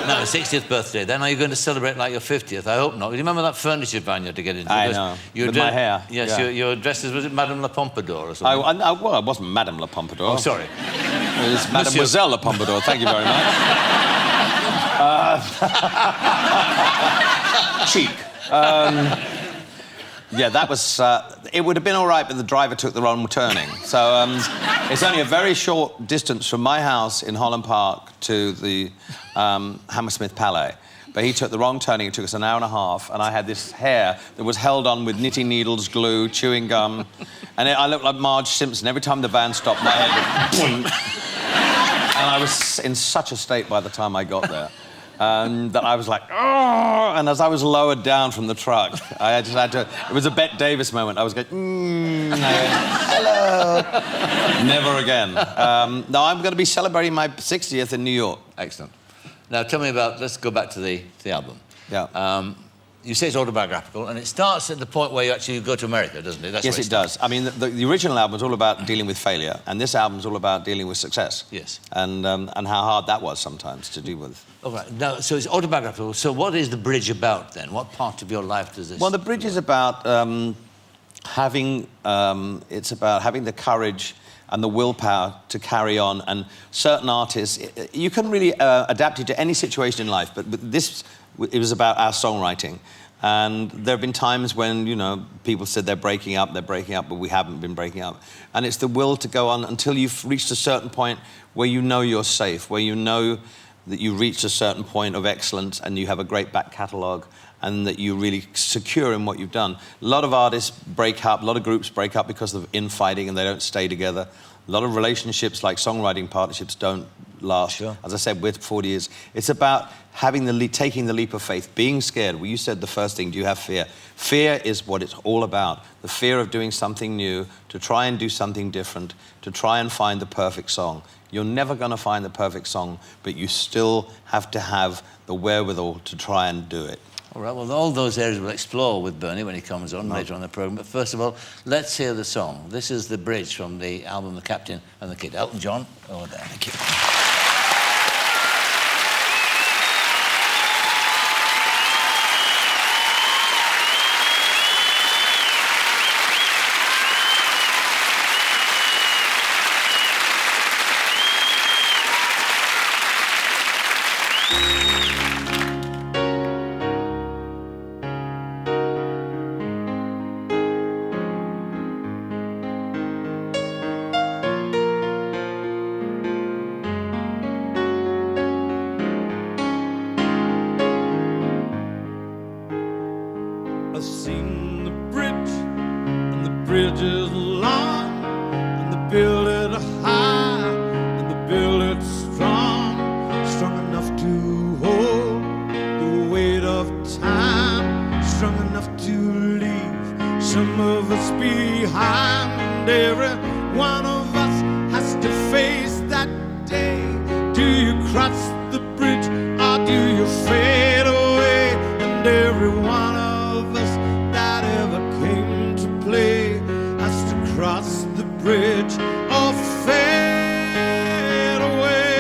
No, 60th birthday. Then are you going to celebrate like your 50th? I hope not. You remember that furniture van you had to get into? I know. With my hair. Yes, yeah. your dress was it Madame La Pompadour or something? Well, it wasn't Madame La Pompadour. Oh, sorry. It was Mademoiselle La Pompadour. Thank you very much. Cheek. Yeah, that was... it would have been all right, but the driver took the wrong turning. So it's only a very short distance from my house in Holland Park to the Hammersmith Palais. But he took the wrong turning. It took us an hour and a half, and I had this hair that was held on with knitting needles, glue, chewing gum, and I looked like Marge Simpson. Every time the van stopped, my head went... And I was in such a state by the time I got there. That I was like, oh! And as I was lowered down from the truck, I just had to... It was a Bette Davis moment. I was going, hello. Never again. No, I'm going to be celebrating my 60th in New York. Excellent. Now, tell me about... Let's go back to the album. Yeah. You say it's autobiographical, and it starts at the point where you actually go to America, doesn't it? That's yes, it does. I mean, the original album was all about dealing with failure, and this album is all about dealing with success. Yes. And how hard that was sometimes to deal with. All right. Now, so it's autobiographical. So what is the bridge about, then? What part of your life does this... Well, the bridge is about having... it's about having the courage and the willpower to carry on. And certain artists... you can really adapt it to any situation in life, but this... It was about our songwriting. And there have been times when, you know, people said they're breaking up, but we haven't been breaking up. And it's the will to go on until you've reached a certain point where you know you're safe, where you know that you reached a certain point of excellence and you have a great back catalogue and that you're really secure in what you've done. A lot of artists break up, a lot of groups break up because of infighting and they don't stay together. A lot of relationships, like songwriting partnerships, don't last. Sure. As I said, with 40 years. It's about having taking the leap of faith, being scared. Well, you said the first thing, do you have fear? Fear is what it's all about. The fear of doing something new, to try and do something different, to try and find the perfect song. You're never going to find the perfect song, but you still have to have the wherewithal to try and do it. All right, well, all those areas we'll explore with Bernie when he comes on later on the programme. But first of all, let's hear the song. This is the bridge from the album The Captain and the Kid. Elton John, over there. Thank you. I've seen the bridge, and the bridge is long, and they build it high, and they build it strong, strong enough to hold the weight of time, strong enough to leave some of us behind. And every one of us has to face that day. Do you cross the bridge, or do you fade away? And every one of us that ever came to play has to cross the bridge or fade away.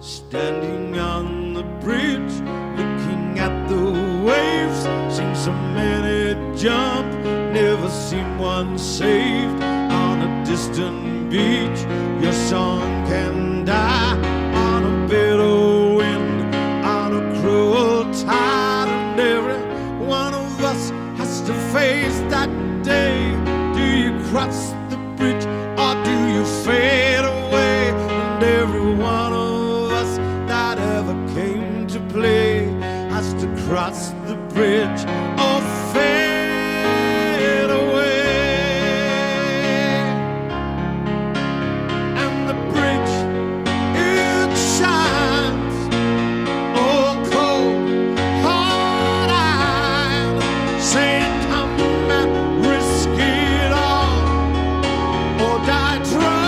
Standing on the bridge, looking at the waves, seen so many jump, never seen one saved. On a distant beach, your song can die. On a bitter wind, on a cruel tide. And every one of us has to face that day. Do you cross the bridge, or do you fade away? And every one of us that ever came to play has to cross the bridge or fade away. And the bridge, it shines, all cold, hard-eyed, saying come and risk it all, or die trying.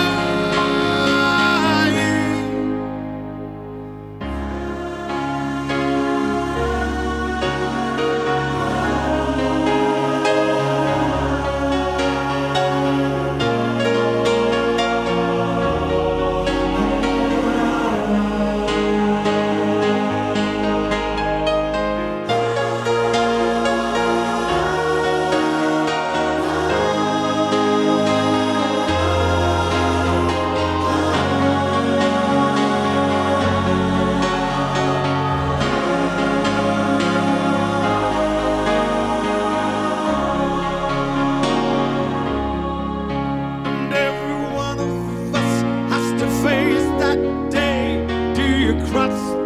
that day do you cross